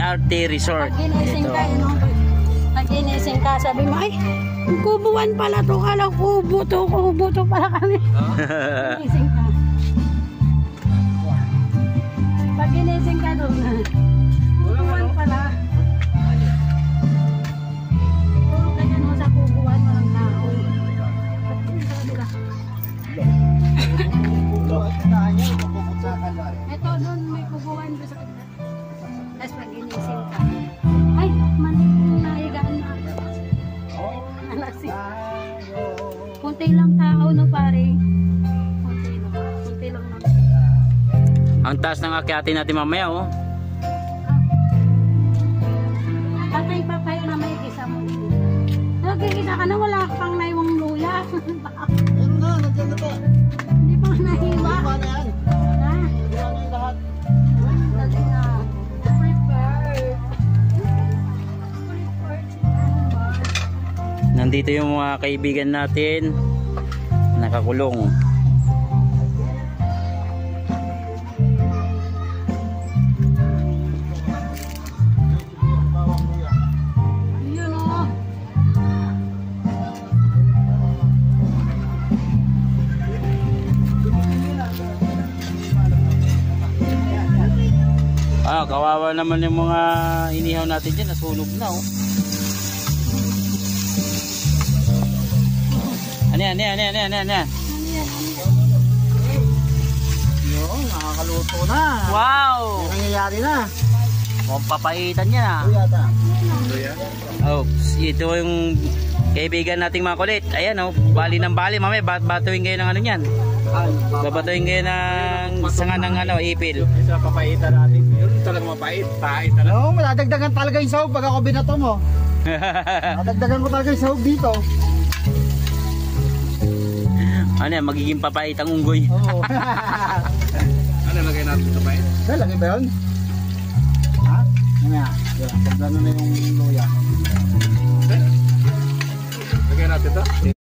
Arte Resort. Pag ginising Ito. ka, pag ginising ka, sabi mo, ay, kubuan pala to, kala kubo to pala kami. Ginising ka. Pag ginising ka doon, kubuan pala. Puro ka dyan mo sa kubuan, walang tao. Ito doon, may kubuan doon sa kanila. Tapos pag ginising ka, ay, nahigaan na. Alasing. Kunti lang tao, no pare. Kunti lang naman. Ang taas ng akyatin natin mamaya, oh. Tatay papay na may isa mo. Nagkikita ka na, wala kang naiwang luya. Ano na, nandiyan na to. Hindi pa nahiwa. Iba na yan. Ha? Iba na yung lahat. Dali na. Prepared. Nandito yung mga kaibigan natin nakakulong. Yun o. Kawawa naman yung mga inihaw natin dyan, nasunog na, oh. Ano yan? Yun, nakakaluto na. Wow! May nangyayari na. Mukhang papaitan niya, ah. Ito yata. Oh, ito yung kaibigan nating mga kulit. Ayan, oh, bali ng bali. Mamaya, batuin kayo ng ano yan. Babatuin kayo ng sanga ng ano, ipil. Isa papaitan natin. Yun talaga mapait. Pait talaga. Oo, madadagdagan talaga yung sahog pag ako binato mo. Madagdagan ko talaga yung sahog dito. Ano yan, magiging papait ang unggoy. Oo. Ano lagay natin sa pait? Lagay ba yun? Ha? Mamaya. Pag gano'n na yung luya. Lagay natin ito.